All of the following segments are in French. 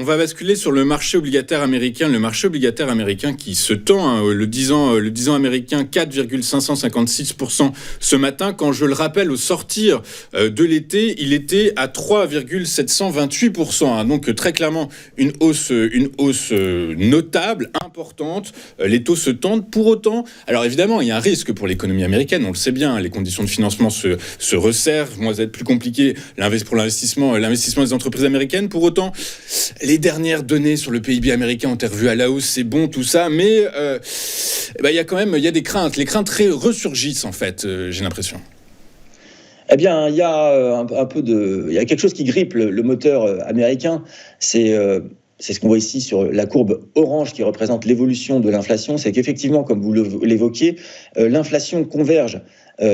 va basculer sur le marché obligataire américain. Le marché obligataire américain qui se tend, hein, le 10 ans américain 4,556% ce matin. Quand je le rappelle, au sortir de l'été, il était à 3,728%. Hein, donc très clairement une hausse notable, importante. Les taux se tendent. Pour autant, alors évidemment, il y a un risque pour l'économie américaine. On le sait bien, les conditions de financement se resserrent. Moi, ça va être plus compliqué pour l'investissement des entreprises américaines. Pour autant, les dernières données sur le PIB américain ont été revues à la hausse, c'est bon tout ça, mais il y a des craintes. Les craintes ressurgissent en fait, j'ai l'impression. Eh bien, il y a il y a quelque chose qui grippe le moteur américain. C'est ce qu'on voit ici sur la courbe orange qui représente l'évolution de l'inflation. C'est qu'effectivement, comme vous l'évoquiez, l'inflation converge.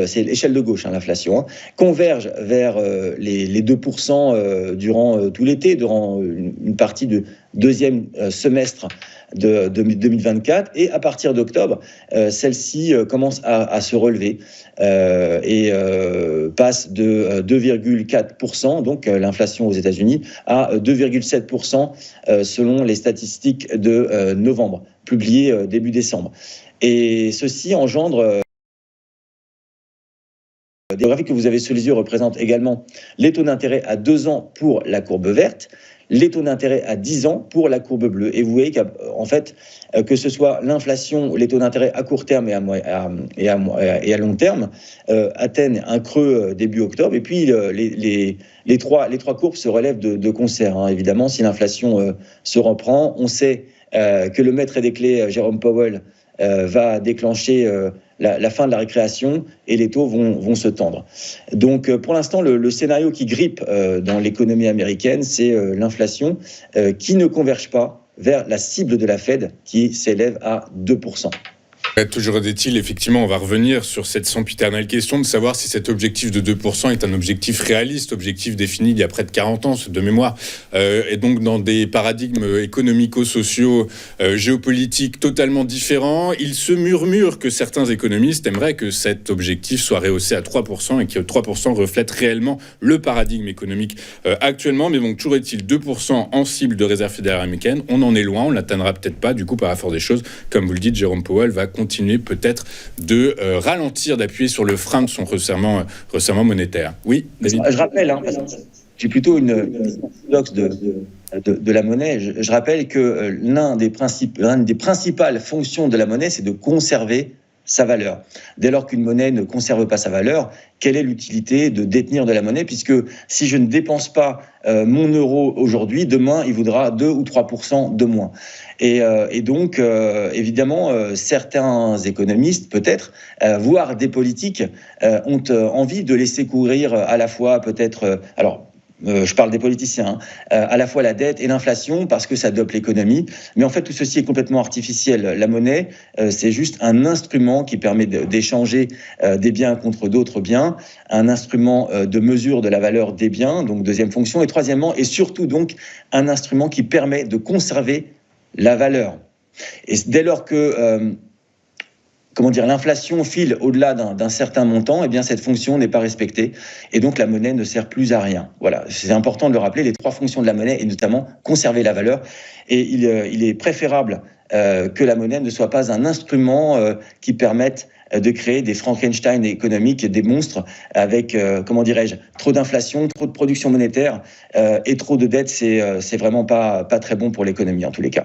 C'est l'échelle de gauche, l'inflation, converge vers les 2% durant tout l'été, durant une partie du deuxième semestre de 2024. Et à partir d'octobre, celle-ci commence à se relever et passe de 2,4%, donc l'inflation aux États-Unis, à 2,7% selon les statistiques de novembre, publiées début décembre. Et ceci engendre... Les graphiques que vous avez sous les yeux représentent également les taux d'intérêt à 2 ans pour la courbe verte, les taux d'intérêt à 10 ans pour la courbe bleue. Et vous voyez qu'en fait, que ce soit l'inflation ou les taux d'intérêt à court terme et à long terme, atteignent un creux début octobre. Et puis, les trois courbes se relèvent de concert. Hein. Évidemment, si l'inflation se reprend, on sait que le maître des clés, Jérôme Powell, va déclencher la fin de la récréation et les taux vont se tendre. Donc pour l'instant, le scénario qui grippe dans l'économie américaine, c'est l'inflation qui ne converge pas vers la cible de la Fed qui s'élève à 2%. Toujours est-il, effectivement, on va revenir sur cette sempiternelle question de savoir si cet objectif de 2% est un objectif réaliste, objectif défini il y a près de 40 ans, de mémoire, et donc dans des paradigmes économico-sociaux, géopolitiques totalement différents. Il se murmure que certains économistes aimeraient que cet objectif soit rehaussé à 3% et que 3% reflète réellement le paradigme économique actuellement. Mais bon, toujours est-il 2% en cible de réserve fédérale américaine. On en est loin, on ne l'atteindra peut-être pas. Du coup, par la force des choses, comme vous le dites, Jérôme Powell va continuer peut-être de ralentir, d'appuyer sur le frein de son resserrement monétaire. Oui, David. Je rappelle, parce que j'ai plutôt une orthodoxe de la monnaie, je rappelle que l'une des principales fonctions de la monnaie, c'est de conserver sa valeur. Dès lors qu'une monnaie ne conserve pas sa valeur, quelle est l'utilité de détenir de la monnaie ? Puisque si je ne dépense pas mon euro aujourd'hui, demain, il vaudra 2 ou 3% de moins. Et donc, évidemment, certains économistes, peut-être, voire des politiques, ont envie de laisser courir à la fois, peut-être... je parle des politiciens, à la fois la dette et l'inflation parce que ça dope l'économie. Mais en fait, tout ceci est complètement artificiel. La monnaie, c'est juste un instrument qui permet d'échanger des biens contre d'autres biens, un instrument de mesure de la valeur des biens, donc deuxième fonction. Et troisièmement, et surtout donc, un instrument qui permet de conserver la valeur. Et dès lors que... l'inflation file au-delà d'un certain montant, eh bien cette fonction n'est pas respectée et donc la monnaie ne sert plus à rien. Voilà, c'est important de le rappeler, les 3 fonctions de la monnaie et notamment conserver la valeur. Et il est préférable que la monnaie ne soit pas un instrument qui permette de créer des Frankenstein économiques, des monstres avec, trop d'inflation, trop de production monétaire et trop de dettes. C'est vraiment pas très bon pour l'économie en tous les cas.